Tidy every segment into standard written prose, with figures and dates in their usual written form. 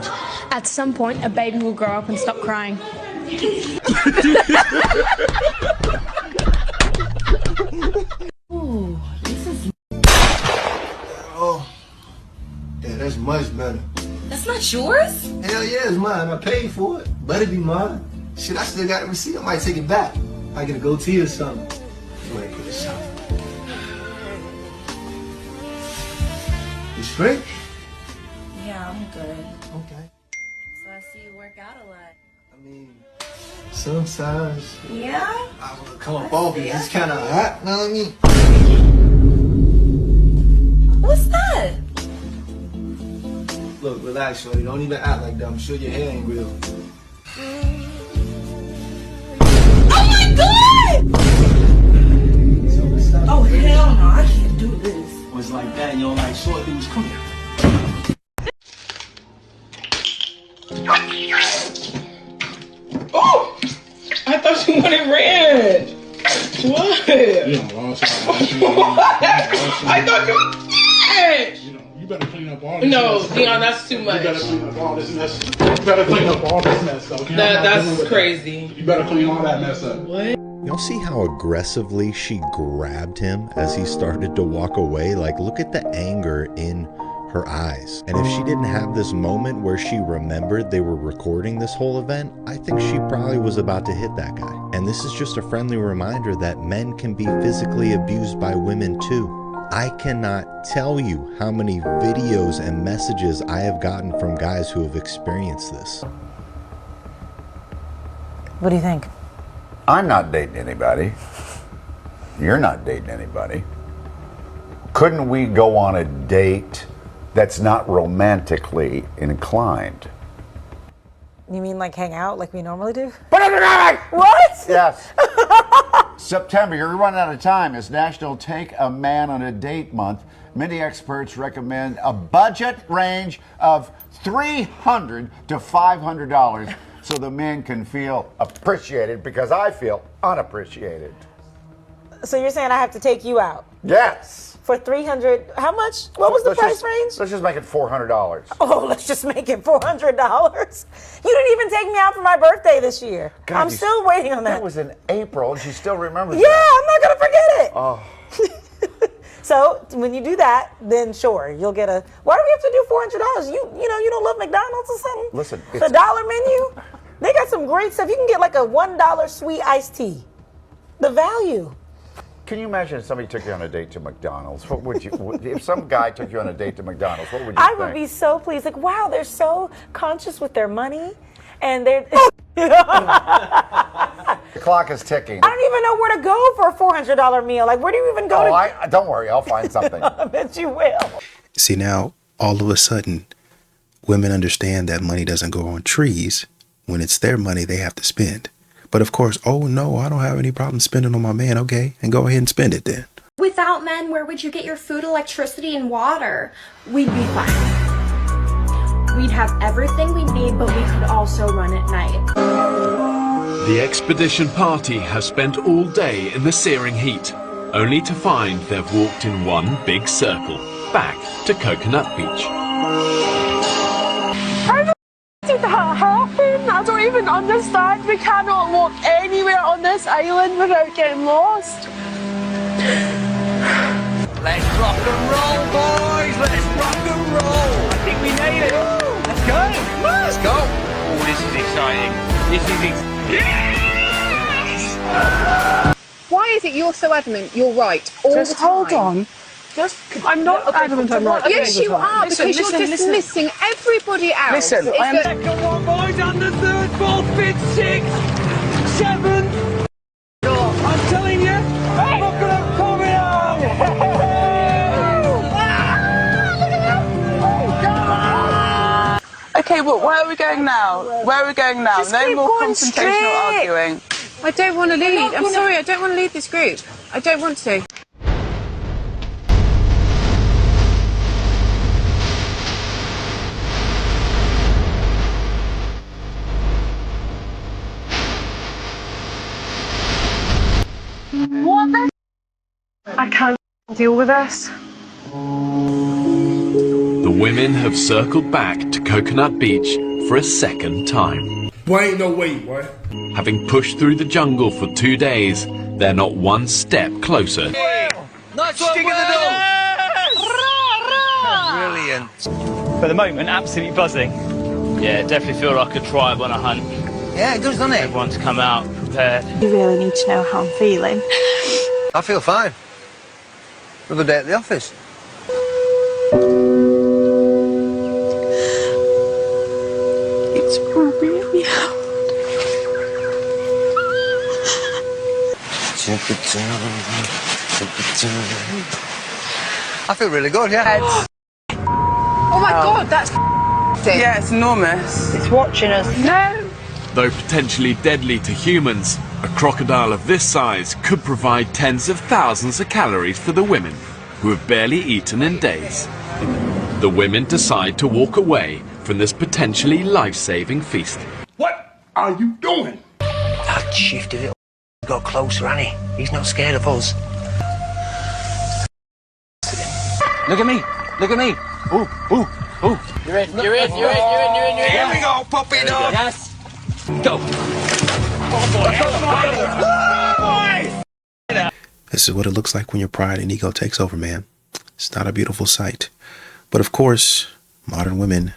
what? At some point, a baby will grow up and stop crying. Ooh, this is... Oh, yeah, that's much better. That's not yours? Hell yeah, it's mine. I paid for it. Better be mine. Shit, I still got the receipt. I might take it back. I get a goatee or something. I might put it something. You straight? Yeah, I'm good. Okay. So I see you work out a lot. I mean, sometimes. Yeah? I want to come up off it. It's kind of hot, know what I mean? What's that? Look, relax, shorty. Don't even act like that. I'm sure your hair ain't real. Oh my god! Oh hell no, I can't do this. Was like that, and you don't like short dudes. Come here. Oh! I thought you wanted red. What? I thought you wanted. You better clean up all this No, mess. Dion, that's too much. You better clean up all this mess. You better clean up all this mess, though. That's crazy. You better clean all that mess up. What? Y'all see how aggressively she grabbed him as he started to walk away? Like, look at the anger in her eyes. And if she didn't have this moment where she remembered they were recording this whole event, I think she probably was about to hit that guy. And this is just a friendly reminder that men can be physically abused by women too. I cannot tell you how many videos and messages I have gotten from guys who have experienced this. What do you think? I'm not dating anybody. You're not dating anybody. Couldn't we go on a date that's not romantically inclined? You mean like hang out like we normally do? What? Yes. September, you're running out of time. It's National Take a Man on a Date Month. Many experts recommend a budget range of $300 to $500 so the men can feel appreciated, because I feel unappreciated. So you're saying I have to take you out? Yes. For 300, how much? What was the price range? Let's just make it $400. Oh, let's just make it $400. You didn't even take me out for my birthday this year. God, I'm still waiting on that. That was in April, and she still remembers Yeah, that. I'm not gonna forget it. Oh. So when you do that, then sure, you'll get a. Why do we have to do $400? You know you don't love McDonald's or something? Listen, the dollar menu, they got some great stuff. You can get like a $1 sweet iced tea. The value. Can you imagine if somebody took you on a date to McDonald's? What would you? If some guy took you on a date to McDonald's, what would you I think? would be so pleased. Like, wow, they're so conscious with their money, and they're. The clock is ticking. I don't even know where to go for a $400 meal. Like, where do you even go to? Don't worry, I'll find something. I bet you will. See, now, all of a sudden, women understand that money doesn't grow on trees. When it's their money, they have to spend. But of course, oh no, I don't have any problem spending on my man, okay? And go ahead and spend it then. Without men, where would you get your food, electricity, and water? We'd be fine. We'd have everything we need, but we could also run at night. The expedition party has spent all day in the searing heat, only to find they've walked in one big circle, back to Coconut Beach. Did that happen? I don't even understand. We cannot walk anywhere on this island without getting lost. Let's rock and roll, boys! Let's rock and roll! I think we made it! Let's go! Let's go! Oh, this is exciting. This is Yes! Why is it you're so adamant you're right all the time? Hold on. I'm not adamant I'm right. Yes, you are, because you're dismissing everybody else. Listen, I am... Second one, boys, and the third, fourth, fifth, sixth, seventh. I'm telling you, I'm not going to come out. Okay, well, where are we going now? Where are we going now? Just No keep more going confrontation or straight. arguing. I don't want to lead. I'm sorry, I don't want to lead this group. I don't want to. What the? I can't deal with this. The women have circled back to Coconut Beach for a second time. Boy, ain't no way, boy. Having pushed through the jungle for 2 days, they're not one step closer Nice one, Brilliant. For the moment, absolutely buzzing. Yeah, definitely feel like a tribe on a hunt. Yeah, it does, doesn't it? Everyone's come out prepared. You really need to know how I'm feeling. I feel fine. Another day at the office. It's really hard. I feel really good, yeah. Oh my god, that's yeah, it's enormous. It's watching us. No. Though potentially deadly to humans, a crocodile of this size could provide tens of thousands of calories for the women, who have barely eaten in days. The women decide to walk away from this potentially life-saving feast. What are you doing? That shifty little got closer, hasn't he? He's not scared of us. Look at me. Look at me. Ooh, ooh, ooh. You're in. Here we go, pop it up. Yes. Go. This is what it looks like when your pride and ego takes over, man. It's not a beautiful sight. But of course, modern women,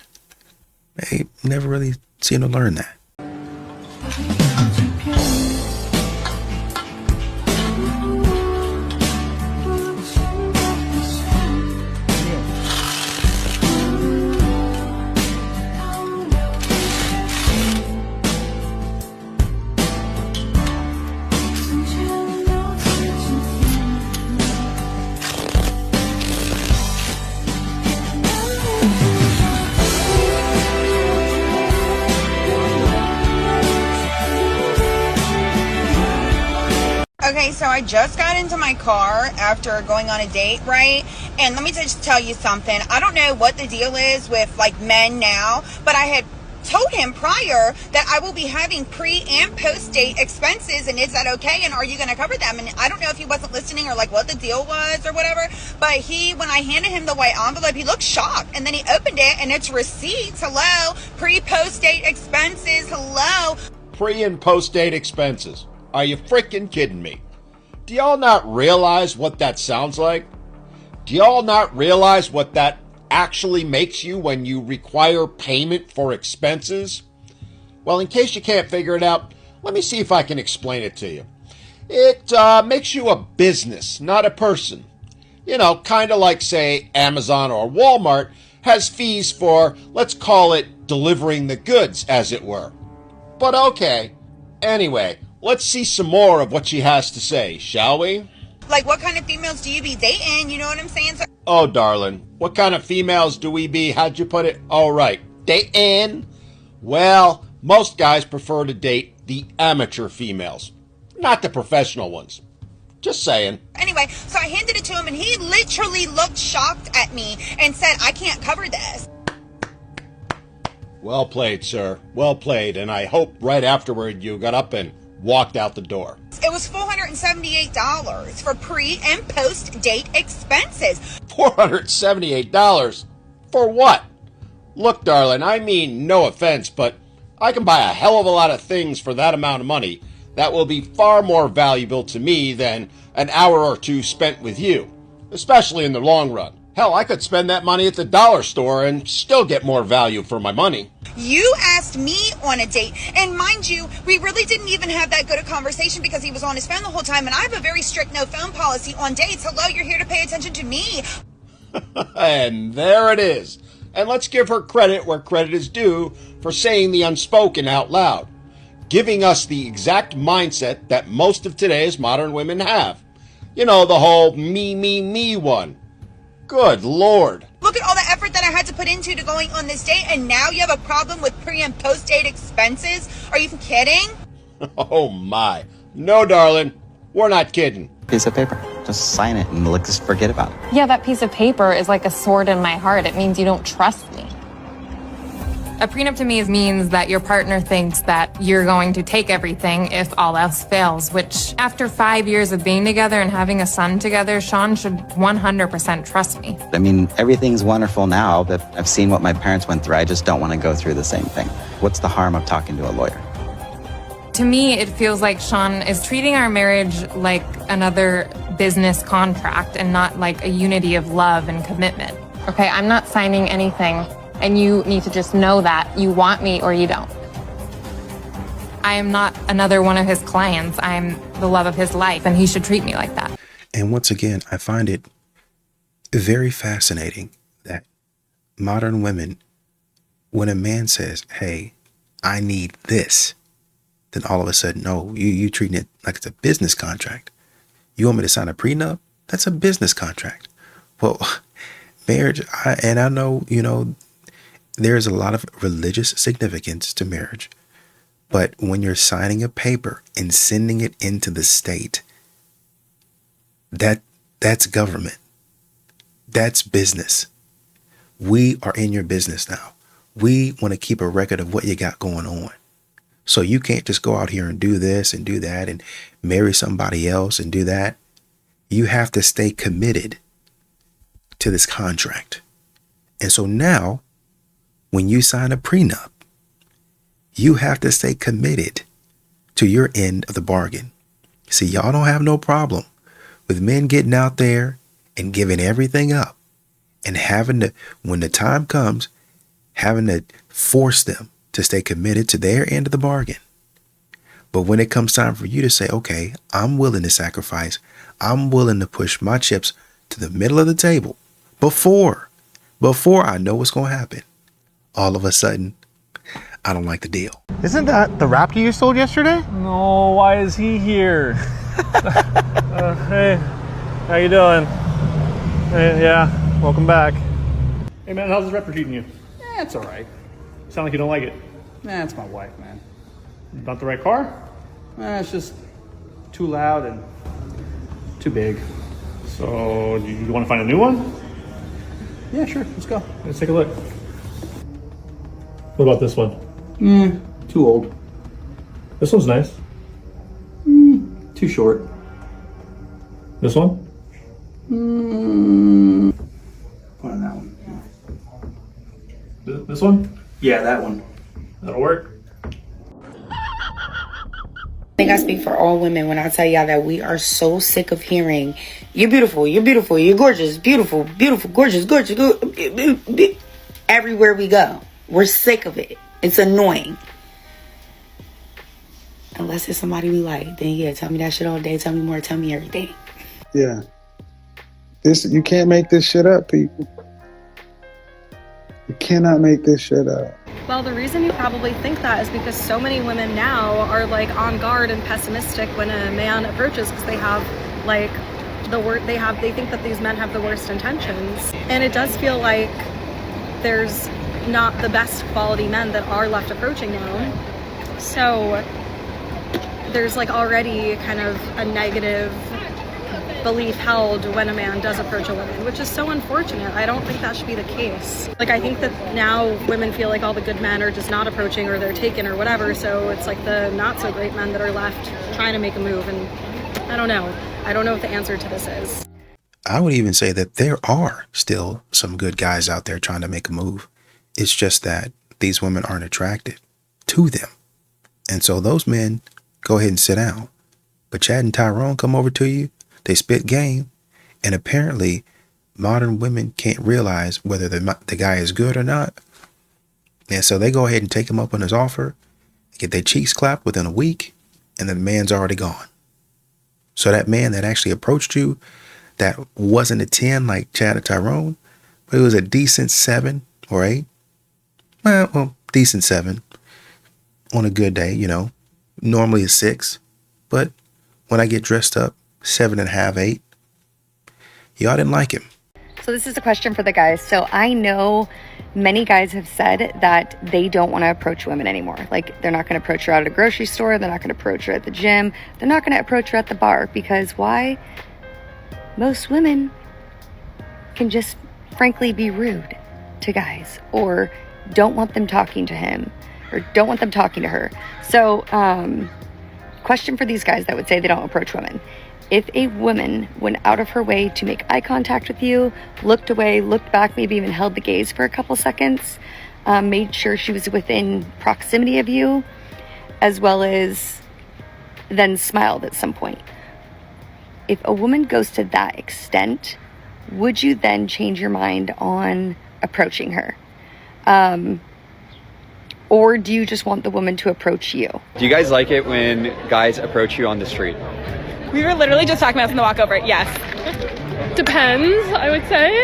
they never really seem to learn that. Okay, so I just got into my car after going on a date, right? And let me just tell you something. I don't know what the deal is with, like, men now, but I had told him prior that I will be having pre- and post-date expenses, and is that okay? And are you going to cover them? And I don't know if he wasn't listening or, like, what the deal was or whatever, but when I handed him the white envelope, he looked shocked, and then he opened it, and it's receipts. Hello? Pre-post-date expenses. Hello? Pre- and post-date expenses. Are you freaking kidding me? Do y'all not realize what that sounds like? Do y'all not realize what that actually makes you when you require payment for expenses? Well, in case you can't figure it out, let me see if I can explain it to you. It makes you a business, not a person. You know, kind of like, say, Amazon or Walmart has fees for, let's call it, delivering the goods, as it were. But okay. Anyway, let's see some more of what she has to say, shall we? Like, what kind of females do you be dating? You know what I'm saying? So Oh, darling, what kind of females do we be? How'd you put it? Oh, right. Dating? Well, most guys prefer to date the amateur females, not the professional ones. Just saying. Anyway, so I handed it to him, and he literally looked shocked at me and said, I can't cover this. Well played, sir. Well played. And I hope right afterward you got up and walked out the door. It was $478 for pre- and post-date expenses. $478? For what? Look, darling, I mean no offense, but I can buy a hell of a lot of things for that amount of money that will be far more valuable to me than an hour or two spent with you, especially in the long run. Hell, I could spend that money at the dollar store and still get more value for my money. You asked me on a date, and mind you, we really didn't even have that good a conversation because he was on his phone the whole time, and I have a very strict no phone policy on dates. Hello, you're here to pay attention to me. And there it is. And let's give her credit where credit is due for saying the unspoken out loud, giving us the exact mindset that most of today's modern women have. You know, the whole me, me, me one. Good Lord. Look at all the effort that I had to put into going on this date, and now you have a problem with pre- and post-date expenses? Are you kidding? Oh my. No, darling. We're not kidding. Piece of paper. Just sign it and let's just forget about it. Yeah, that piece of paper is like a sword in my heart. It means you don't trust me. A prenup to me means that your partner thinks that you're going to take everything if all else fails, which after 5 years of being together and having a son together, Sean should 100% trust me. I mean, everything's wonderful now, but I've seen what my parents went through. I just don't want to go through the same thing. What's the harm of talking to a lawyer? To me, it feels like Sean is treating our marriage like another business contract and not like a unity of love and commitment. Okay, I'm not signing anything, and you need to just know that. You want me or you don't. I am not another one of his clients. I'm the love of his life, and he should treat me like that. And once again, I find it very fascinating that modern women, when a man says, hey, I need this, then all of a sudden, no, you treating it like it's a business contract. You want me to sign a prenup? That's a business contract. Well, marriage, I know, there's a lot of religious significance to marriage. But when you're signing a paper and sending it into the state, that's government. That's business. We are in your business now. We want to keep a record of what you got going on. So you can't just go out here and do this and do that and marry somebody else and do that. You have to stay committed to this contract. And so now, when you sign a prenup, you have to stay committed to your end of the bargain. See, y'all don't have no problem with men getting out there and giving everything up and having to, when the time comes, having to force them to stay committed to their end of the bargain. But when it comes time for you to say, okay, I'm willing to sacrifice, I'm willing to push my chips to the middle of the table before I know what's going to happen, all of a sudden, I don't like the deal. Isn't that the raptor you sold yesterday? No, why is he here? Hey, how you doing? Hey, yeah, welcome back. Hey man, how's this rapper treating you? It's all right. Sound like you don't like it. Nah, it's my wife, man. Not the right car? It's just too loud and too big. So, you want to find a new one? Yeah, sure. Let's go. Let's take a look. What about this one? Too old. This one's nice. Too short. This one? Put on that one. This one? Yeah, that one. That'll work. I think I speak for all women when I tell y'all that we are so sick of hearing, you're beautiful, you're gorgeous, beautiful, gorgeous. Everywhere we go. We're sick of it. It's annoying. Unless it's somebody we like, then yeah, tell me that shit all day, tell me more, tell me everything. Yeah. You can't make this shit up, people. You cannot make this shit up. Well, the reason you probably think that is because so many women now are like on guard and pessimistic when a man approaches because they have like they think that these men have the worst intentions. And it does feel like there's not the best quality men that are left approaching now. So there's like already kind of a negative belief held when a man does approach a woman, which is so unfortunate. I don't think that should be the case. Like, I think that now women feel like all the good men are just not approaching or they're taken or whatever, so it's like the not so great men that are left trying to make a move, and I don't know what the answer to this is. I would even say that there are still some good guys out there trying to make a move. It's just that these women aren't attracted to them. And so those men go ahead and sit down. But Chad and Tyrone come over to you, they spit game, and apparently modern women can't realize whether the guy is good or not. And so they go ahead and take him up on his offer, get their cheeks clapped within a week, and the man's already gone. So that man that actually approached you, that wasn't a 10 like Chad or Tyrone, but it was a decent 7 or 8. Well, decent 7 on a good day, normally a 6. But when I get dressed up, 7.5, 8. Y'all didn't like him. So this is a question for the guys. So I know many guys have said that they don't want to approach women anymore. Like, they're not going to approach her at a grocery store. They're not going to approach her at the gym. They're not going to approach her at the bar. Because why? Most women can just frankly be rude to guys or don't want them talking to him or don't want them talking to her. So, question for these guys that would say they don't approach women. If a woman went out of her way to make eye contact with you, looked away, looked back, maybe even held the gaze for a couple seconds, made sure she was within proximity of you, as well as then smiled at some point. If a woman goes to that extent, would you then change your mind on approaching her? Or do you just want the woman to approach you? Do you guys like it when guys approach you on the street? We were literally just talking about this in the walkover. Yes. Depends, I would say.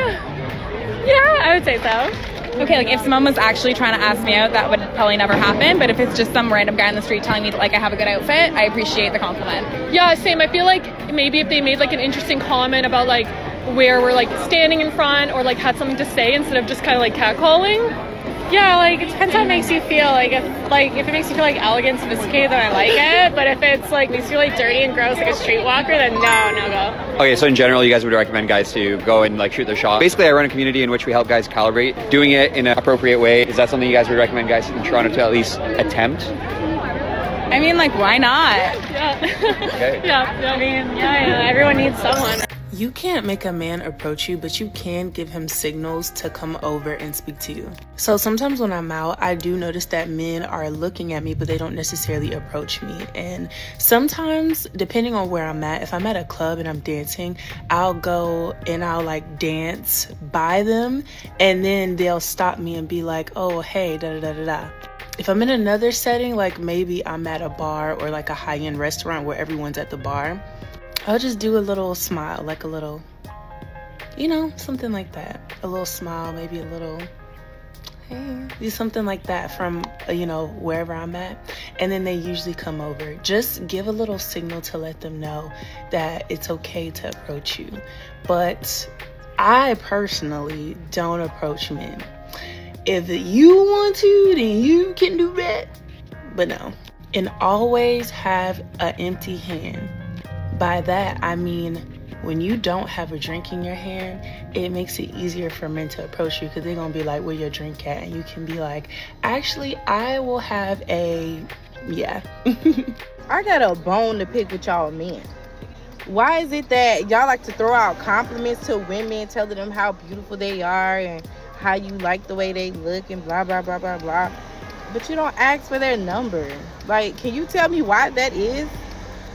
Yeah, I would say so. Okay, like if someone was actually trying to ask me out, that would probably never happen. But if it's just some random guy on the street telling me that like I have a good outfit, I appreciate the compliment. Yeah, same. I feel like maybe if they made like an interesting comment about like where we're like standing in front or like had something to say instead of just kind of like catcalling. Yeah, like it depends how it makes you feel. Like if it makes you feel like elegant, sophisticated, then I like it. But if it's like makes you feel like dirty and gross, like a streetwalker, then no go. Okay, so in general, you guys would recommend guys to go and like shoot their shot. Basically, I run a community in which we help guys calibrate. Doing it in an appropriate way, is that something you guys would recommend guys in Toronto to at least attempt? I mean, like, why not? Yeah. Okay. Yeah. I mean, yeah, everyone needs someone. You can't make a man approach you, but you can give him signals to come over and speak to you. So sometimes when I'm out, I do notice that men are looking at me, but they don't necessarily approach me. And sometimes, depending on where I'm at, if I'm at a club and I'm dancing, I'll go and I'll like dance by them, and then they'll stop me and be like, oh, hey, da-da-da-da-da. If I'm in another setting, like maybe I'm at a bar or like a high-end restaurant where everyone's at the bar, I'll just do a little smile, like a little, something like that. A little smile, maybe a little, hey, do something like that from, wherever I'm at. And then they usually come over. Just give a little signal to let them know that it's okay to approach you. But I personally don't approach men. If you want to, then you can do that. But no. And always have an empty hand. By that, I mean, when you don't have a drink in your hand, it makes it easier for men to approach you because they're going to be like, where your drink at? And you can be like, actually, I will have a, yeah. I got a bone to pick with y'all men. Why is it that y'all like to throw out compliments to women, telling them how beautiful they are and how you like the way they look and blah, blah, blah, blah, blah. But you don't ask for their number. Like, can you tell me why that is?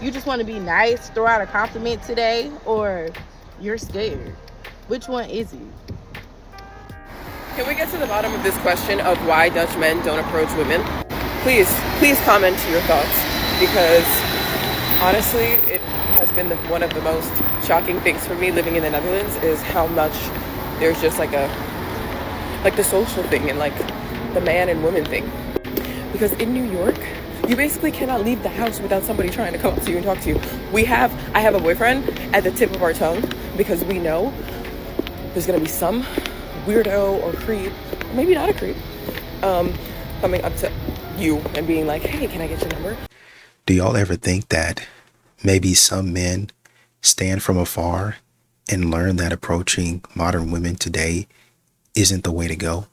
You just want to be nice, throw out a compliment today, or you're scared? Which one is it? Can we get to the bottom of this question of why Dutch men don't approach women? Please comment your thoughts, because honestly, it has been one of the most shocking things for me living in the Netherlands is how much there's just like the social thing and like the man and woman thing. Because in New York, you basically cannot leave the house without somebody trying to come up to you and talk to you. I have a boyfriend at the tip of our tongue because we know there's gonna be some weirdo or creep, maybe not a creep, coming up to you and being like, hey, can I get your number? Do y'all ever think that maybe some men stand from afar and learn that approaching modern women today isn't the way to go?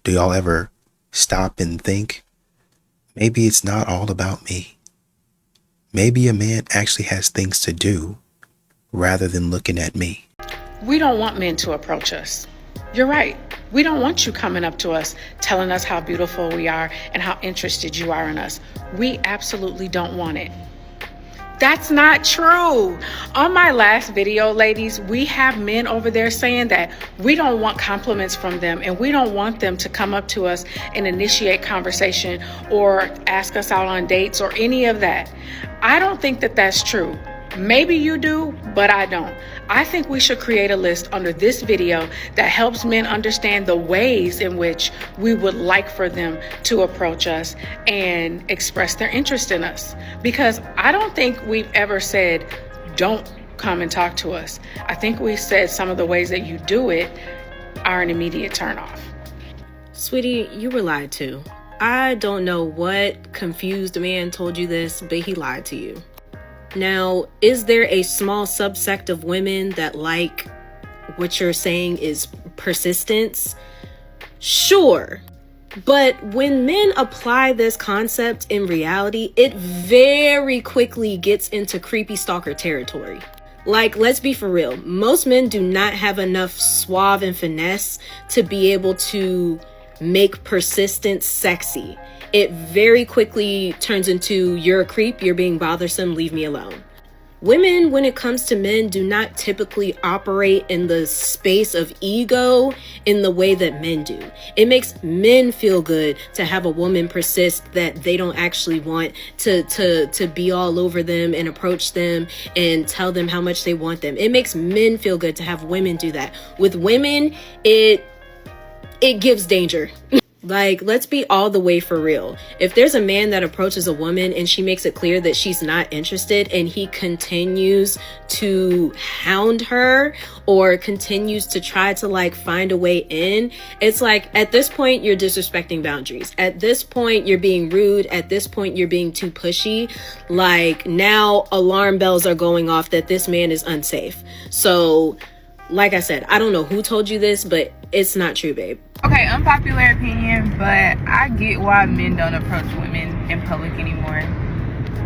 Do y'all ever stop and think, maybe it's not all about me? Maybe a man actually has things to do rather than looking at me. We don't want men to approach us. You're right. We don't want you coming up to us, telling us how beautiful we are and how interested you are in us. We absolutely don't want it. That's not true. On my last video, ladies, we have men over there saying that we don't want compliments from them and we don't want them to come up to us and initiate conversation or ask us out on dates or any of that. I don't think that that's true. Maybe you do, but I don't. I think we should create a list under this video that helps men understand the ways in which we would like for them to approach us and express their interest in us. Because I don't think we've ever said, don't come and talk to us. I think we said some of the ways that you do it are an immediate turnoff. Sweetie, you were lied to. I don't know what confused man told you this, but he lied to you. Now, is there a small subsect of women that like what you're saying is persistence? Sure. But when men apply this concept in reality, it very quickly gets into creepy stalker territory. Like, let's be for real. Most men do not have enough suave and finesse to be able to make persistence sexy. It very quickly turns into, you're a creep, you're being bothersome, leave me alone. Women, when it comes to men, do not typically operate in the space of ego in the way that men do. It makes men feel good to have a woman persist that they don't actually want to be all over them and approach them and tell them how much they want them. It makes men feel good to have women do that. With women, it gives danger. Like, let's be all the way for real. If there's a man that approaches a woman and she makes it clear that she's not interested and he continues to hound her or continues to try to like find a way in, it's like, at this point, you're disrespecting boundaries. At this point, you're being rude. At this point, you're being too pushy. Like, now alarm bells are going off that this man is unsafe. So, like I said, I don't know who told you this, but it's not true, babe. Okay, unpopular opinion, but I get why men don't approach women in public anymore.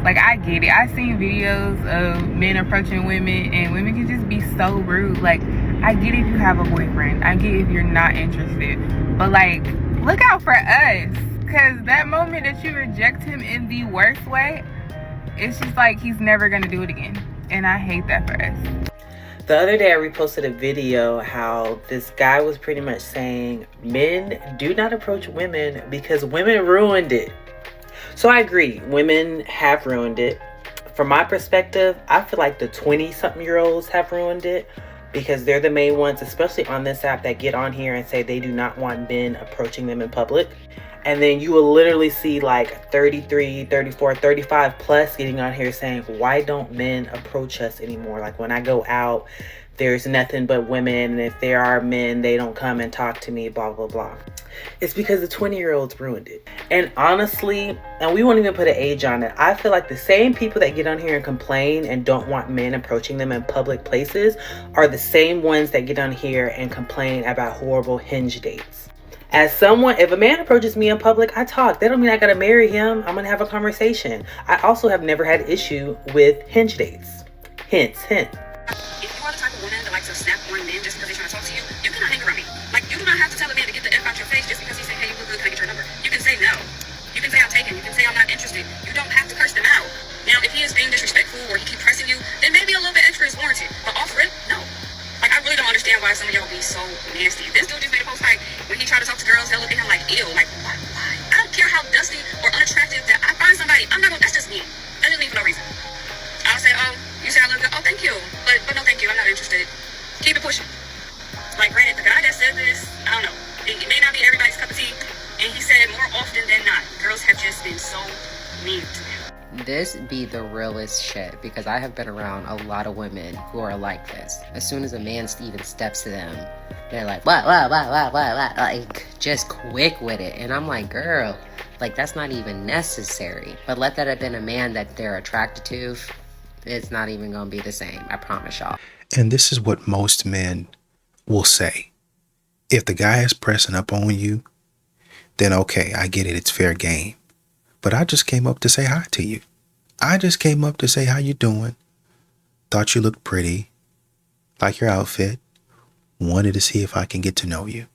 Like, I get it. I've seen videos of men approaching women, and women can just be so rude. Like, I get if you have a boyfriend. I get if you're not interested. But, like, look out for us. Because that moment that you reject him in the worst way, it's just like he's never going to do it again. And I hate that for us. The other day I reposted a video how this guy was pretty much saying men do not approach women because women ruined it. So I agree, women have ruined it. From my perspective, I feel like the 20-something-year-olds have ruined it because they're the main ones, especially on this app, that get on here and say they do not want men approaching them in public. And then you will literally see like 33, 34, 35 plus getting on here saying, why don't men approach us anymore? Like, when I go out, there's nothing but women. And if there are men, they don't come and talk to me, blah, blah, blah. It's because the 20-year-olds ruined it. And honestly, and we won't even put an age on it, I feel like the same people that get on here and complain and don't want men approaching them in public places are the same ones that get on here and complain about horrible Hinge dates. As someone, if a man approaches me in public, I talk. That don't mean I gotta marry him. I'm gonna have a conversation. I also have never had issue with Hinge dates. Hint. If you are the type of woman that likes to snap on men just because they're trying to talk to you, you cannot hang around me. Like, you do not have to tell a man to get the F out your face just because he said, hey, you look good, can I get your number? You can say no. You can say I'm taken. You can say I'm not interested. You don't have to curse them out. Now, if he is being disrespectful or he keep pressing you, then maybe a little bit extra is warranted. But off rip, no. Like, I really don't understand why some of y'all be so nasty. This dude just made a post like, when he tried to talk to girls, they'll look at him like, ew. Like, why? I don't care how dusty or unattractive that I find somebody. I'm not gonna, that's just me. That doesn't mean for no reason. I'll say, oh, you say I look good. Oh, thank you. But no, thank you. I'm not interested. Keep it pushing. Like, granted, the guy that said this, I don't know. It may not be everybody's cup of tea. And he said more often than not, girls have just been so mean to him. This be the realest shit because I have been around a lot of women who are like this. As soon as a man even steps to them, they're like, what, like, just quick with it. And I'm like, girl, like, that's not even necessary. But let that have been a man that they're attracted to, it's not even gonna be the same, I promise y'all. And this is what most men will say. If the guy is pressing up on you, then okay, I get it, it's fair game. But I just came up to say hi to you. I just came up to say how you doing. Thought you looked pretty. Like your outfit. Wanted to see if I can get to know you.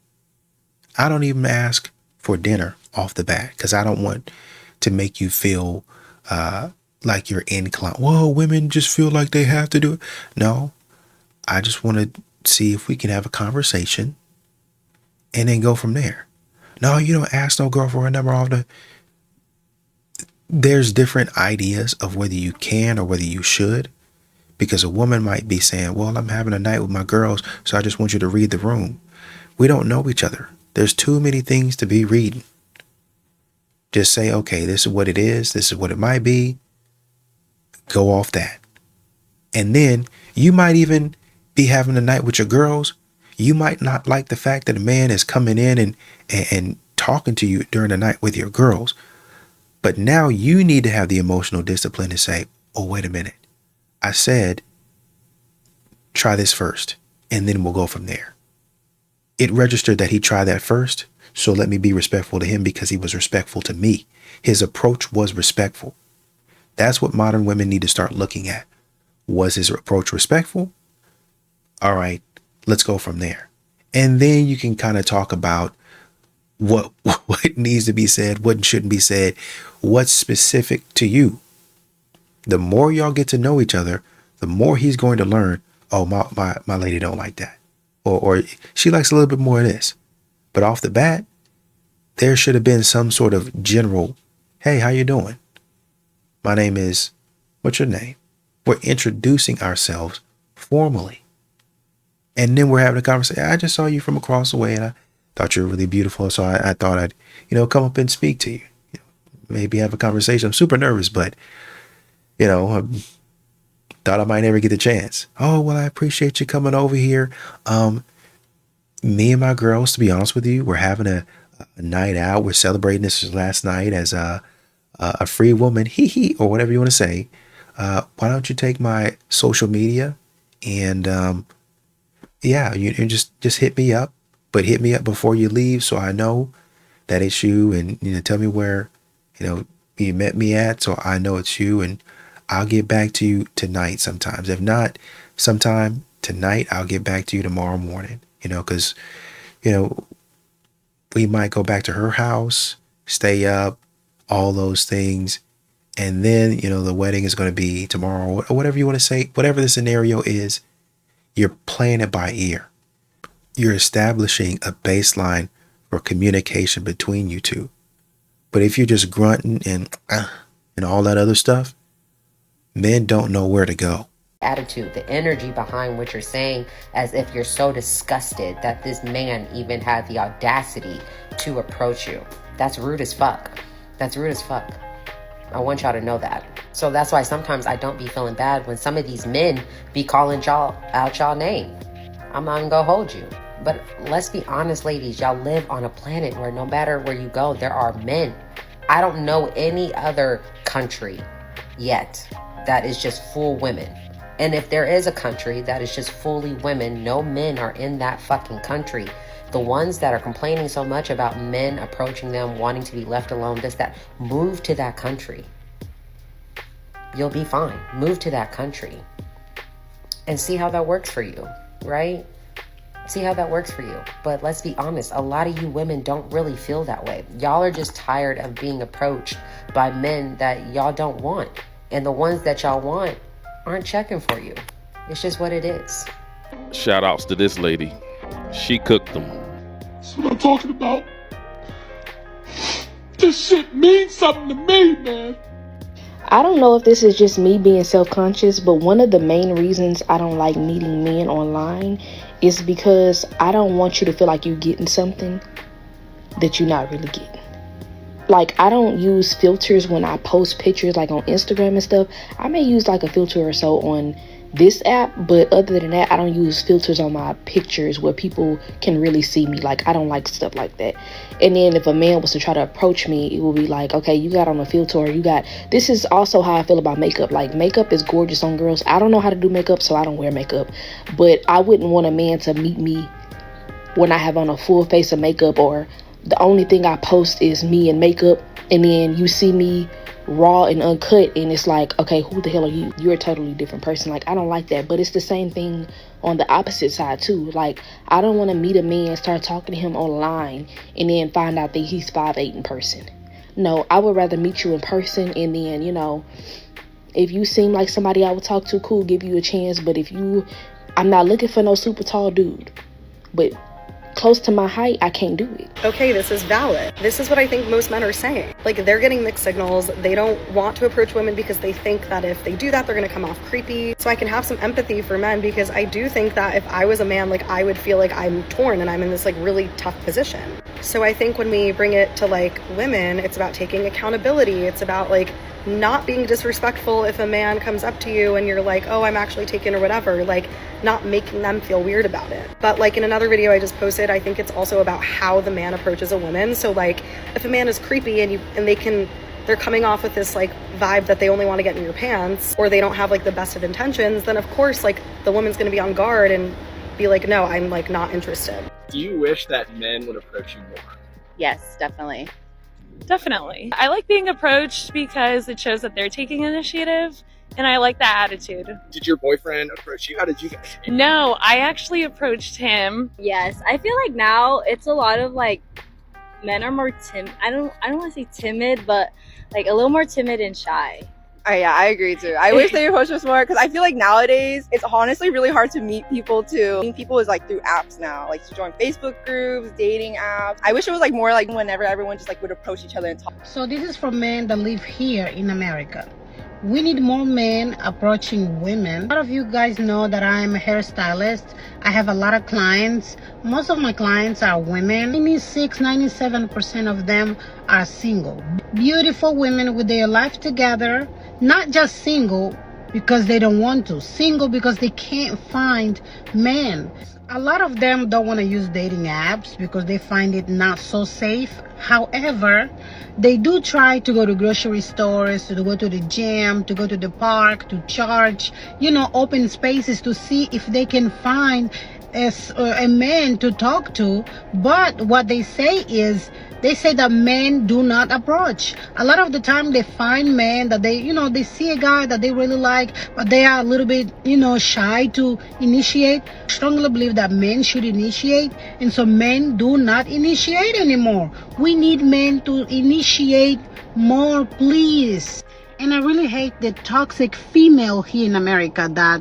I don't even ask for dinner off the bat because I don't want to make you feel like you're inclined. Whoa, women just feel like they have to do it. No, I just want to see if we can have a conversation and then go from there. No, you don't ask no girl for her number off the... There's different ideas of whether you can or whether you should, because a woman might be saying, well, I'm having a night with my girls, so I just want you to read the room. We don't know each other. There's too many things to be reading. Just say, okay, this is what it is. This is what it might be. Go off that. And then you might even be having a night with your girls. You might not like the fact that a man is coming in and talking to you during the night with your girls. But now you need to have the emotional discipline to say, oh, wait a minute. I said, try this first, and then we'll go from there. It registered that he tried that first. So let me be respectful to him because he was respectful to me. His approach was respectful. That's what modern women need to start looking at. Was his approach respectful? All right, let's go from there. And then you can kind of talk about what needs to be said, what shouldn't be said, what's specific to you. The more y'all get to know each other, the more he's going to learn, oh, my lady don't like that. Or she likes a little bit more of this. But off the bat, there should have been some sort of general, hey, how you doing? My name is, what's your name? We're introducing ourselves formally. And then we're having a conversation. I just saw you from across the way and I thought you were really beautiful. So I thought I'd, come up and speak to you. Maybe have a conversation. I'm super nervous, but, I thought I might never get the chance. Oh, well, I appreciate you coming over here. Me and my girls, to be honest with you, we're having a night out. We're celebrating this last night as a free woman, or whatever you want to say. Why don't you take my social media and, you just hit me up, but hit me up before you leave so I know that it's you, and tell me where you met me at so I know it's you, and I'll get back to you tonight sometimes. If not sometime tonight, I'll get back to you tomorrow morning, because we might go back to her house, stay up, all those things, and then the wedding is going to be tomorrow, or whatever you want to say. Whatever the scenario is, you're playing it by ear. You're establishing a baseline for communication between you two. But if you're just grunting and all that other stuff, men don't know where to go. Attitude, the energy behind what you're saying, as if you're so disgusted that this man even had the audacity to approach you. That's rude as fuck. That's rude as fuck. I want y'all to know that. So that's why sometimes I don't be feeling bad when some of these men be calling y'all out y'all name. I'm not even gonna hold you. But let's be honest, ladies, y'all live on a planet where no matter where you go, there are men. I don't know any other country yet that is just full women. And if there is a country that is just fully women, no men are in that fucking country. The ones that are complaining so much about men approaching them, wanting to be left alone, move to that country. You'll be fine. Move to that country and see how that works for you, right? See how that works for you. But let's be honest, a lot of you women don't really feel that way. Y'all are just tired of being approached by men that y'all don't want. And the ones that y'all want aren't checking for you. It's just what it is. Shout outs to this lady. She cooked them. That's what I'm talking about. This shit means something to me, man. I don't know if this is just me being self-conscious, but one of the main reasons I don't like meeting men online is because I don't want you to feel like you're getting something that you're not really getting. Like, I don't use filters when I post pictures, like on Instagram and stuff. I may use like a filter or so on this app, but other than that, I don't use filters on my pictures where people can really see me. Like, I don't like stuff like that. And then if a man was to try to approach me, it will be like, okay, you got on a filter, or you got, this is also how I feel about makeup. Like, makeup is gorgeous on girls. I don't know how to do makeup, so I don't wear makeup. But I wouldn't want a man to meet me when I have on a full face of makeup, or the only thing I post is me in makeup, and then you see me raw and uncut, and it's like, okay, who the hell are you? You're a totally different person. Like, I don't like that. But it's the same thing on the opposite side too. Like, I don't want to meet a man, start talking to him online, and then find out that he's 5'8" in person. No, I would rather meet you in person, and then, if you seem like somebody I would talk to, cool, give you a chance. But I'm not looking for no super tall dude, but close to my height, I can't do it. Okay, this is valid. This is what I think most men are saying. Like, they're getting mixed signals. They don't want to approach women because they think that if they do that, they're going to come off creepy. So I can have some empathy for men, because I do think that if I was a man, like, I would feel like I'm torn and I'm in this like really tough position. So I think when we bring it to like women, it's about taking accountability. It's about like not being disrespectful if a man comes up to you and you're like, oh, I'm actually taken or whatever, like not making them feel weird about it. But like in another video I just posted, I think it's also about how the man approaches a woman. So like if a man is creepy and they're coming off with this like vibe that they only want to get in your pants, or they don't have like the best of intentions, then of course like the woman's going to be on guard and be like, no, I'm like not interested. Do you wish that men would approach you more? Yes, definitely. Definitely. I like being approached because it shows that they're taking initiative, and I like that attitude. Did your boyfriend approach you? How did you guys meet? No, I actually approached him. Yes, I feel like now it's a lot of like men are more I don't want to say timid, but like a little more timid and shy. Yeah, I agree too. I wish they approached us more because I feel like nowadays it's honestly really hard to meet people too. Meeting people is like through apps now, like to join Facebook groups, dating apps. I wish it was like more like whenever everyone just like would approach each other and talk. So this is for men that live here in America. We need more men approaching women. A lot of you guys know that I'm a hairstylist. I have a lot of clients. Most of my clients are women. 96-97% of them are single. Beautiful women with their life together. Not just single because they don't want to. Single because they can't find men. A lot of them don't want to use dating apps because they find it not so safe. However, they do try to go to grocery stores, to go to the gym, to go to the park, to church, open spaces to see if they can find a man to talk to. But what they say is, they say that men do not approach. A lot of the time they find men that they see a guy that they really like, but they are a little bit, shy to initiate. I strongly believe that men should initiate, and so men do not initiate anymore. We need men to initiate more, please. And I really hate the toxic female here in America that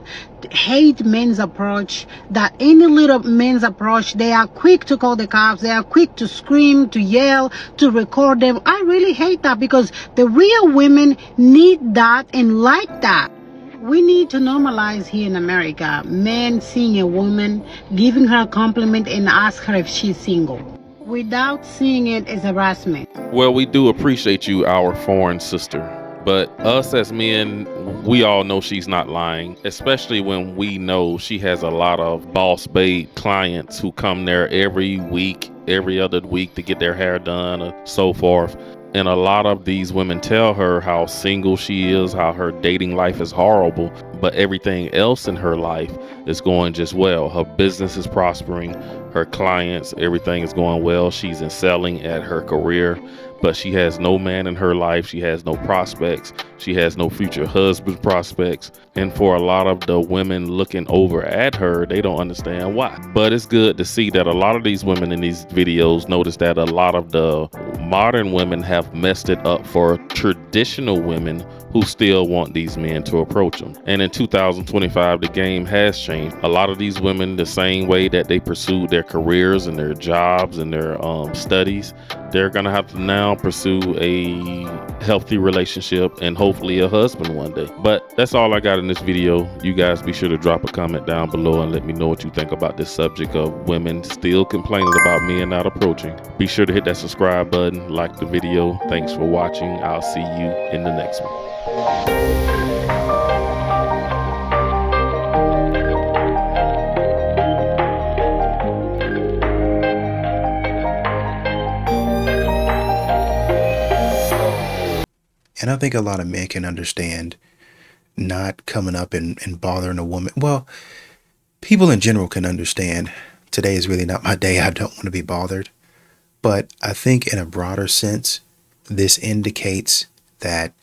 hate men's approach, that any little men's approach, they are quick to call the cops, they are quick to scream, to yell, to record them. I really hate that because the real women need that and like that. We need to normalize here in America, men seeing a woman, giving her a compliment and ask her if she's single, without seeing it as harassment. Well, we do appreciate you, our foreign sister. But us as men, we all know she's not lying, especially when we know she has a lot of boss babe clients who come there every week, every other week to get their hair done or so forth. And a lot of these women tell her how single she is, how her dating life is horrible, but everything else in her life is going just well. Her business is prospering, her clients, everything is going well. She's excelling at her career, but she has no man in her life. She has no prospects. She has no future husband prospects. And for a lot of the women looking over at her, they don't understand why. But it's good to see that a lot of these women in these videos notice that a lot of the modern women have messed it up for traditional women who still want these men to approach them. And in 2025, the game has changed. A lot of these women, the same way that they pursued their careers and their jobs and their studies, they're gonna have to now pursue a healthy relationship and hopefully a husband one day. But that's all I got in this video. You guys be sure to drop a comment down below and let me know what you think about this subject of women still complaining about men not approaching. Be sure to hit that subscribe button, like the video. Thanks for watching. I'll see you in the next one. And I think a lot of men can understand not coming up and bothering a woman. Well, people in general can understand today is really not my day. I don't want to be bothered. But I think in a broader sense, this indicates that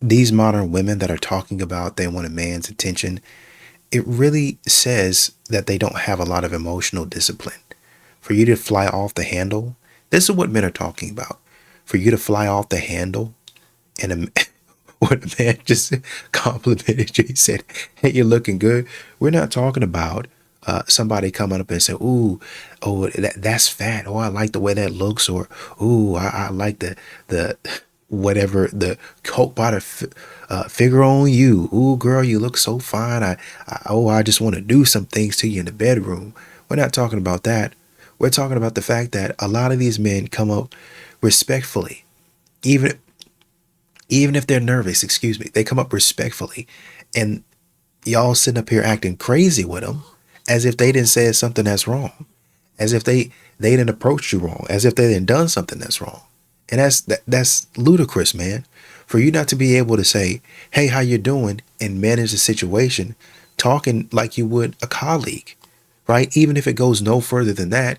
these modern women that are talking about they want a man's attention, it really says that they don't have a lot of emotional discipline. For you to fly off the handle, this is what men are talking about. For you to fly off the handle and when a man just complimented you, he said, "Hey, you're looking good." We're not talking about somebody coming up and say, "Ooh, oh, that's fat. Oh, I like the way that looks," or "Ooh, I like the whatever the Coke bottle figure on you. Ooh, girl, you look so fine. I just want to do some things to you in the bedroom." We're not talking about that. We're talking about the fact that a lot of these men come up respectfully, even if they're nervous, excuse me, they come up respectfully, and y'all sitting up here acting crazy with them as if they didn't say something that's wrong, as if they didn't approach you wrong, as if they didn't done something that's wrong. And that's ludicrous, man. For you not to be able to say, "Hey, how you doing?" and manage the situation, talking like you would a colleague, right? Even if it goes no further than that,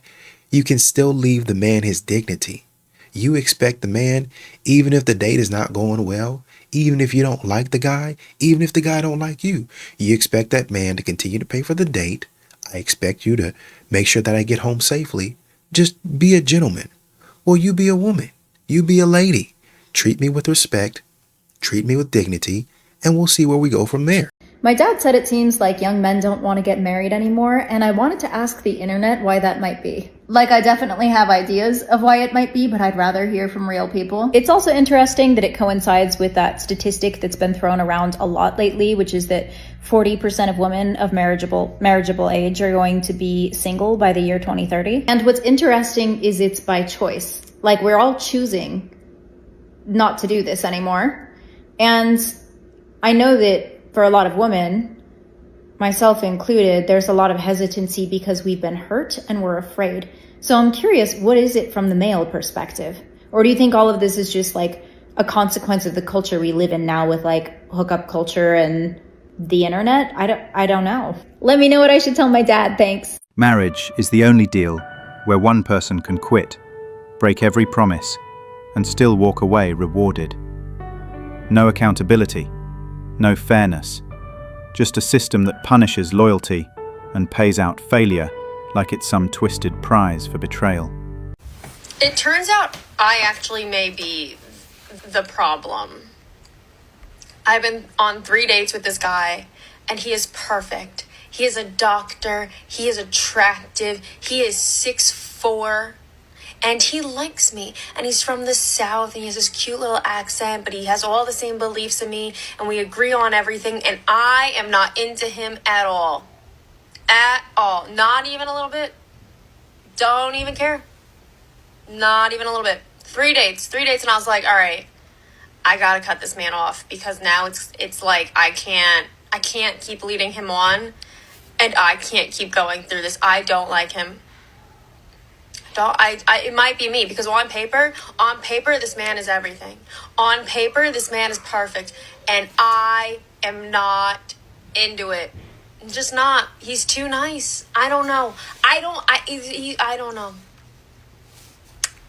You can still leave the man his dignity. You expect the man, even if the date is not going well, even if you don't like the guy, even if the guy don't like you, you expect that man to continue to pay for the date. I expect you to make sure that I get home safely. Just be a gentleman. Well, you be a woman. You be a lady. Treat me with respect. Treat me with dignity. And we'll see where we go from there. My dad said it seems like young men don't want to get married anymore, and I wanted to ask the internet why that might be. Like, I definitely have ideas of why it might be, but I'd rather hear from real people. It's also interesting that it coincides with that statistic that's been thrown around a lot lately, which is that 40% of women of marriageable age are going to be single by the year 2030. And what's interesting is it's by choice. Like, we're all choosing not to do this anymore. And I know that for a lot of women, myself included, there's a lot of hesitancy because we've been hurt and we're afraid. So I'm curious, what is it from the male perspective? Or do you think all of this is just like a consequence of the culture we live in now with like hookup culture and the internet? I don't know. Let me know what I should tell my dad. Thanks. Marriage is the only deal where one person can quit, break every promise, and still walk away rewarded. No accountability. No fairness, just a system that punishes loyalty and pays out failure like it's some twisted prize for betrayal. It turns out I actually may be the problem. I've been on 3 dates with this guy, and he is perfect. He is a doctor, he is attractive, he is 6'4", and he likes me, and he's from the South, and he has this cute little accent, but he has all the same beliefs in me, and we agree on everything, and I am not into him at all. At all. Not even a little bit. Don't even care. Not even a little bit. 3 dates, and I was like, all right, I gotta cut this man off, because now it's like I can't keep leading him on, and I can't keep going through this. I don't like him. It might be me, because on paper, this man is everything. On paper, this man is perfect, and I am not into it. I'm just not. He's too nice. I don't know. I don't know.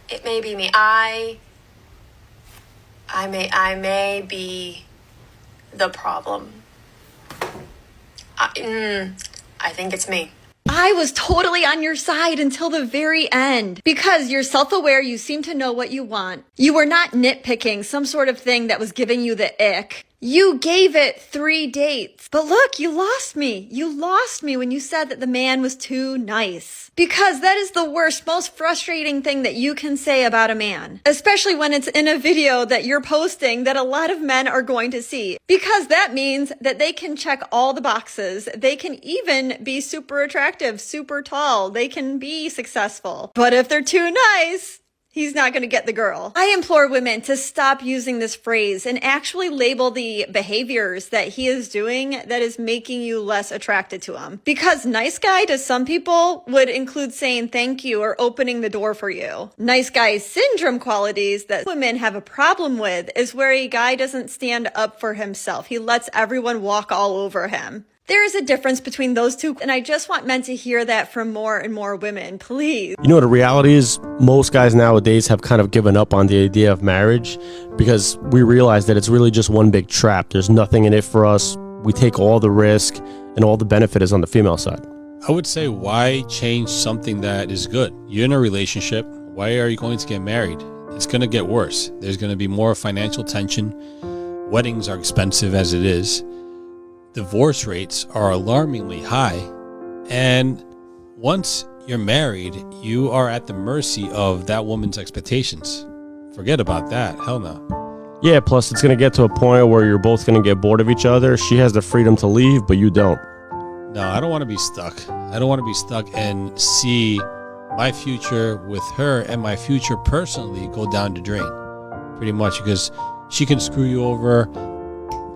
It may be me. I may be the problem. I think it's me. I was totally on your side until the very end. Because you're self-aware, you seem to know what you want. You were not nitpicking some sort of thing that was giving you the ick. You gave it 3 dates. But look, you lost me. You lost me when you said that the man was too nice. Because that is the worst, most frustrating thing that you can say about a man. Especially when it's in a video that you're posting that a lot of men are going to see. Because that means that they can check all the boxes. They can even be super attractive, super tall. They can be successful. But if they're too nice, he's not going to get the girl. I implore women to stop using this phrase and actually label the behaviors that he is doing that is making you less attracted to him. Because nice guy to some people would include saying thank you or opening the door for you. Nice guy syndrome qualities that women have a problem with is where a guy doesn't stand up for himself. He lets everyone walk all over him. There is a difference between those two, and I just want men to hear that from more and more women, please. You know, the reality is most guys nowadays have kind of given up on the idea of marriage because we realize that it's really just one big trap. There's nothing in it for us. We take all the risk, and all the benefit is on the female side. I would say, why change something that is good? You're in a relationship. Why are you going to get married? It's going to get worse. There's going to be more financial tension. Weddings are expensive as it is. Divorce rates are alarmingly high, and once you're married, you are at the mercy of that woman's expectations. Forget about that. Hell no. Yeah, plus it's going to get to a point where you're both going to get bored of each other. She has the freedom to leave, but you don't. No, I don't want to be stuck. I don't want to be stuck and see my future with her and my future personally go down the drain. Pretty much, because she can screw you over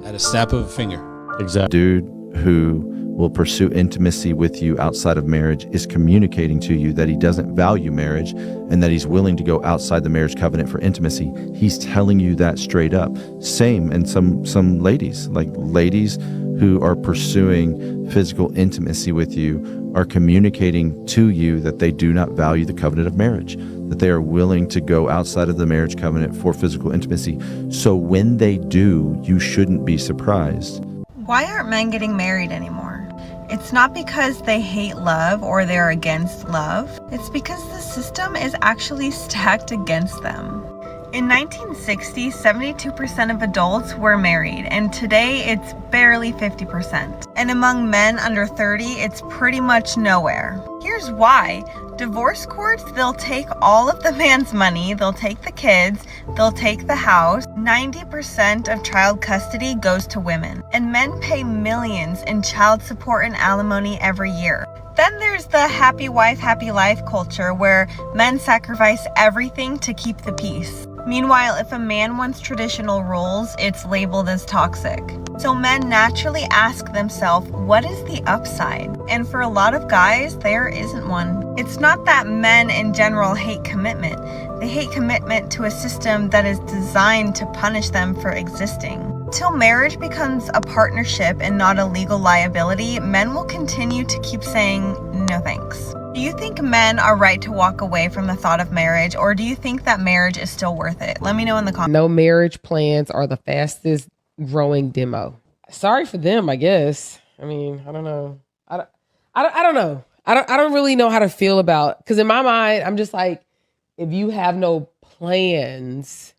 at a snap of a finger. Exactly. Dude who will pursue intimacy with you outside of marriage is communicating to you that he doesn't value marriage and that he's willing to go outside the marriage covenant for intimacy. He's telling you that straight up. Same in some ladies, like ladies who are pursuing physical intimacy with you are communicating to you that they do not value the covenant of marriage, that they are willing to go outside of the marriage covenant for physical intimacy. So when they do, you shouldn't be surprised. Why aren't men getting married anymore? It's not because they hate love or they're against love. It's because the system is actually stacked against them. In 1960, 72% of adults were married, and today it's barely 50%. And among men under 30, it's pretty much nowhere. Here's why. Divorce courts, they'll take all of the man's money, they'll take the kids, they'll take the house. 90% of child custody goes to women, and men pay millions in child support and alimony every year. Then there's the happy wife, happy life culture where men sacrifice everything to keep the peace. Meanwhile, if a man wants traditional roles, it's labeled as toxic. So men naturally ask themselves, what is the upside? And for a lot of guys, there isn't one. It's not that men in general hate commitment. They hate commitment to a system that is designed to punish them for existing. Till marriage becomes a partnership and not a legal liability, men will continue to keep saying, no thanks. Do you think men are right to walk away from the thought of marriage, or do you think that marriage is still worth it? Let me know in the comments. No marriage plans are the fastest growing demo. Sorry for them, I guess. I mean, I don't know. I don't know. I don't really know how to feel about, because in my mind, I'm just like, if you have no plans.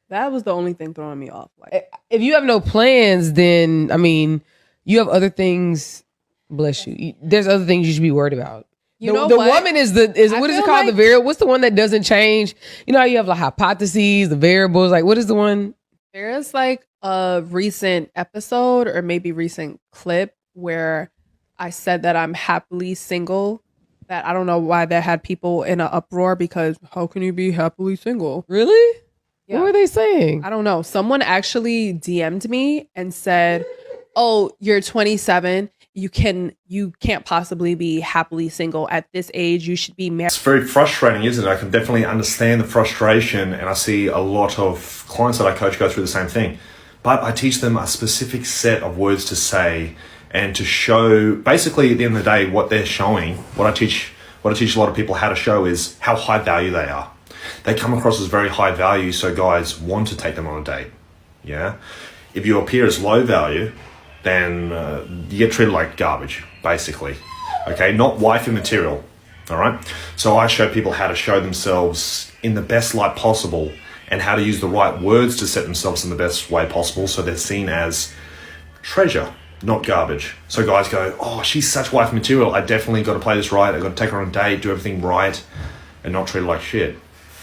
That was the only thing throwing me off. Like, if you have no plans, then, I mean, you have other things, bless you. There's other things you should be worried about. You know the what? woman is what is it called? like- The variable. What's the one that doesn't change? You know how you have like hypotheses, the variables. Like, what is the one? There's like a recent episode or maybe recent clip where I said that I'm happily single. That I don't know why that had people in an uproar, because how can you be happily single? Really? Yeah. What were they saying? I don't know. Someone actually DM'd me and said, "Oh, you're 27. You can't possibly be happily single at this age. You should be married." It's very frustrating, isn't it? I can definitely understand the frustration, and I see a lot of clients that I coach go through the same thing. But I teach them a specific set of words to say and to show, basically at the end of the day, what they're showing. What I teach a lot of people how to show is how high value they are. They come across as very high value, so guys want to take them on a date. Yeah? If you appear as low value, then you get treated like garbage, basically. Okay, not wifey material. All right. So I show people how to show themselves in the best light possible and how to use the right words to set themselves in the best way possible, so they're seen as treasure, not garbage. So guys go, "Oh, she's such wife material. I definitely got to play this right. I got to take her on a date, do everything right, and not treat her like shit."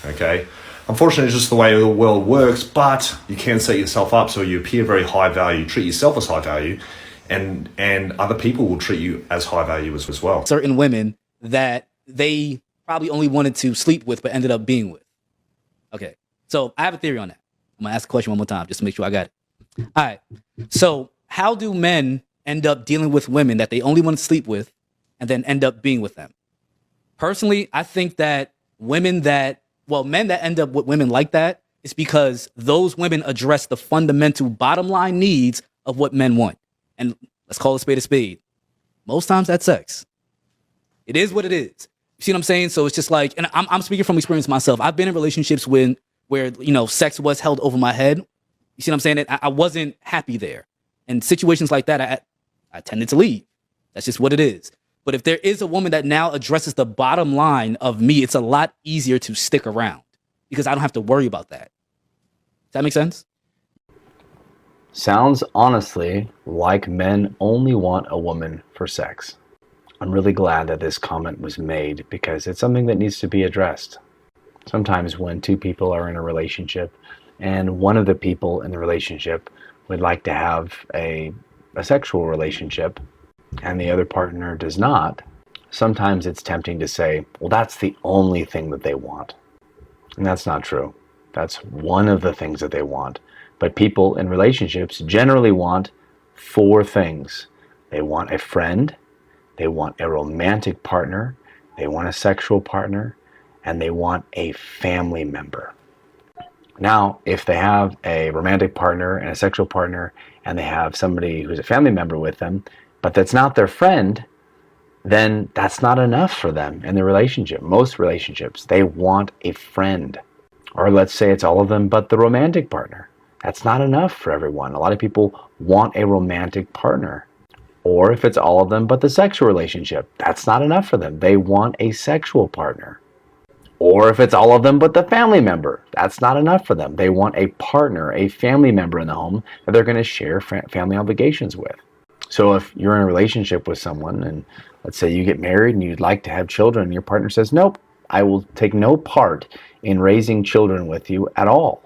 Okay. Unfortunately, it's just the way the world works, but you can set yourself up so you appear very high value, treat yourself as high value, and other people will treat you as high value as well. Certain women that they probably only wanted to sleep with but ended up being with. Okay, so I have a theory on that. I'm gonna ask the question one more time just to make sure I got it. All right, so how do men end up dealing with women that they only want to sleep with and then end up being with them? Personally, I think that men that end up with women like that is because those women address the fundamental bottom line needs of what men want. And let's call a spade a spade. Most times that's sex. It is what it is. You see what I'm saying? So it's just like, and I'm speaking from experience myself. I've been in relationships where sex was held over my head. You see what I'm saying? I wasn't happy there. And situations like that, I tended to leave. That's just what it is. But if there is a woman that now addresses the bottom line of me, it's a lot easier to stick around because I don't have to worry about that. Does that make sense? Sounds honestly like men only want a woman for sex. I'm really glad that this comment was made because it's something that needs to be addressed. Sometimes when two people are in a relationship and one of the people in the relationship would like to have a sexual relationship and the other partner does not, sometimes it's tempting to say, well, that's the only thing that they want. And that's not true. That's one of the things that they want. But people in relationships generally want 4 things. They want a friend, they want a romantic partner, they want a sexual partner, and they want a family member. Now, if they have a romantic partner and a sexual partner, and they have somebody who's a family member with them, but that's not their friend, then that's not enough for them in the relationship. Most relationships, they want a friend. Or let's say it's all of them but the romantic partner. That's not enough for everyone. A lot of people want a romantic partner. Or if it's all of them but the sexual relationship, that's not enough for them. They want a sexual partner. Or if it's all of them but the family member, that's not enough for them. They want a partner, a family member in the home that they're going to share family obligations with. So if you're in a relationship with someone, and let's say you get married and you'd like to have children, and your partner says, nope, I will take no part in raising children with you at all.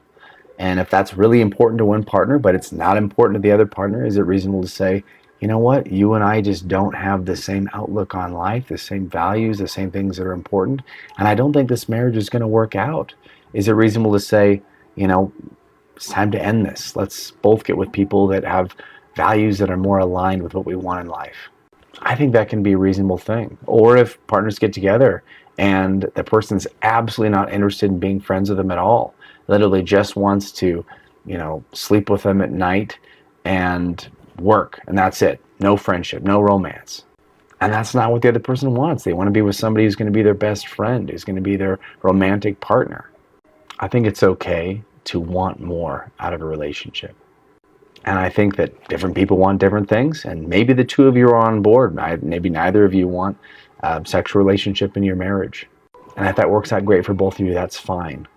And if that's really important to one partner, but it's not important to the other partner, is it reasonable to say, you know what, you and I just don't have the same outlook on life, the same values, the same things that are important, and I don't think this marriage is going to work out? Is it reasonable to say, you know, it's time to end this. Let's both get with people that have values that are more aligned with what we want in life? I think that can be a reasonable thing. Or if partners get together and the person's absolutely not interested in being friends with them at all, literally just wants to, you know, sleep with them at night and work, and that's it. No friendship, no romance. And that's not what the other person wants. They want to be with somebody who's going to be their best friend, who's going to be their romantic partner. I think it's okay to want more out of a relationship. And I think that different people want different things, and maybe the two of you are on board. Maybe neither of you want a sexual relationship in your marriage. And if that works out great for both of you, that's fine.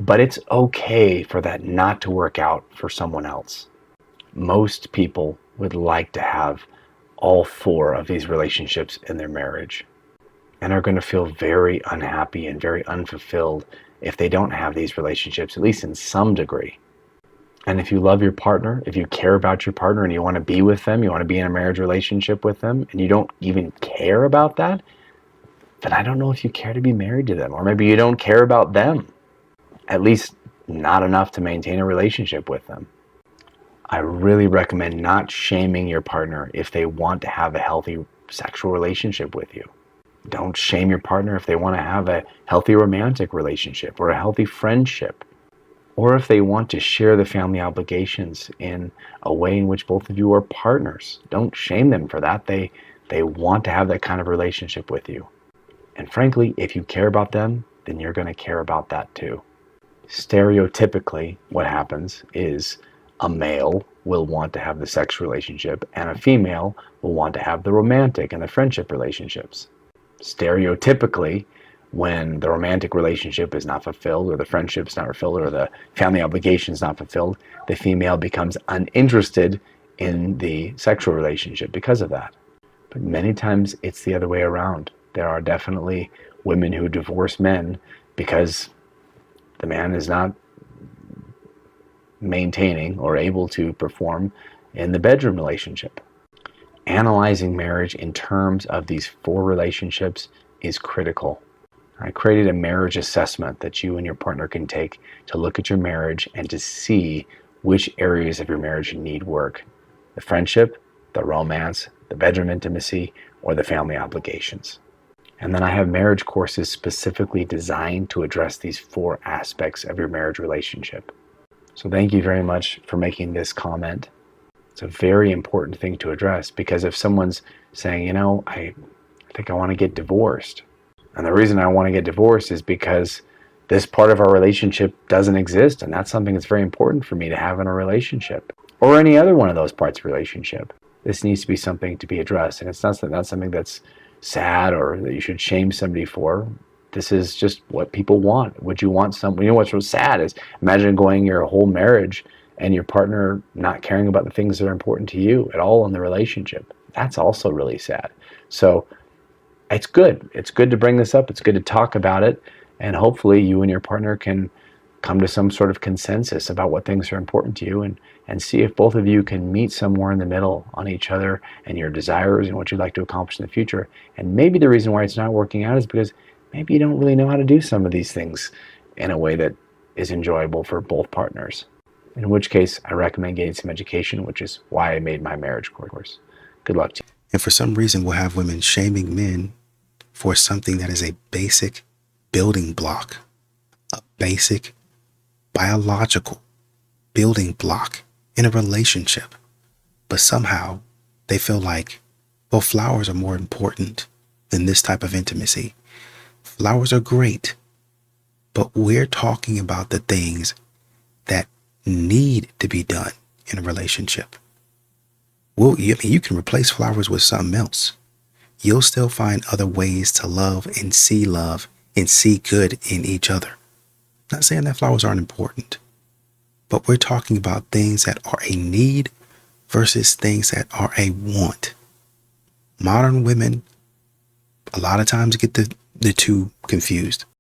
But it's okay for that not to work out for someone else. Most people would like to have all four of these relationships in their marriage, and are going to feel very unhappy and very unfulfilled if they don't have these relationships, at least in some degree. And if you love your partner, if you care about your partner and you want to be with them, you want to be in a marriage relationship with them, and you don't even care about that, then I don't know if you care to be married to them. Or maybe you don't care about them, at least not enough to maintain a relationship with them. I really recommend not shaming your partner if they want to have a healthy sexual relationship with you. Don't shame your partner if they want to have a healthy romantic relationship or a healthy friendship. Or if they want to share the family obligations in a way in which both of you are partners. Don't shame them for that. They want to have that kind of relationship with you. And frankly, if you care about them, then you're going to care about that too. Stereotypically, what happens is a male will want to have the sex relationship and a female will want to have the romantic and the friendship relationships. Stereotypically, when the romantic relationship is not fulfilled, or the friendship is not fulfilled, or the family obligation is not fulfilled, the female becomes uninterested in the sexual relationship because of that. But many times it's the other way around. There are definitely women who divorce men because the man is not maintaining or able to perform in the bedroom relationship. Analyzing marriage in terms of these four relationships is critical. I created a marriage assessment that you and your partner can take to look at your marriage and to see which areas of your marriage need work. The friendship, the romance, the bedroom intimacy, or the family obligations. And then I have marriage courses specifically designed to address these four aspects of your marriage relationship. So thank you very much for making this comment. It's a very important thing to address, because if someone's saying, you know, I think I want to get divorced, and the reason I want to get divorced is because this part of our relationship doesn't exist, and that's something that's very important for me to have in a relationship, or any other one of those parts of a relationship. This needs to be something to be addressed, and it's not something that's sad or that you should shame somebody for. This is just what people want. Would you want something? You know what's so sad is imagine going your whole marriage and your partner not caring about the things that are important to you at all in the relationship. That's also really sad. So it's good. It's good to bring this up. It's good to talk about it. And hopefully you and your partner can come to some sort of consensus about what things are important to you, and see if both of you can meet somewhere in the middle on each other and your desires and what you'd like to accomplish in the future. And maybe the reason why it's not working out is because maybe you don't really know how to do some of these things in a way that is enjoyable for both partners. In which case, I recommend getting some education, which is why I made my marriage course. Good luck to you. And for some reason, we'll have women shaming men for something that is a basic building block, a basic biological building block in a relationship. But somehow they feel like, well, flowers are more important than this type of intimacy. Flowers are great, but we're talking about the things that need to be done in a relationship. Well, you can replace flowers with something else. You'll still find other ways to love and see good in each other. Not saying that flowers aren't important, but we're talking about things that are a need versus things that are a want. Modern women a lot of times get the two confused.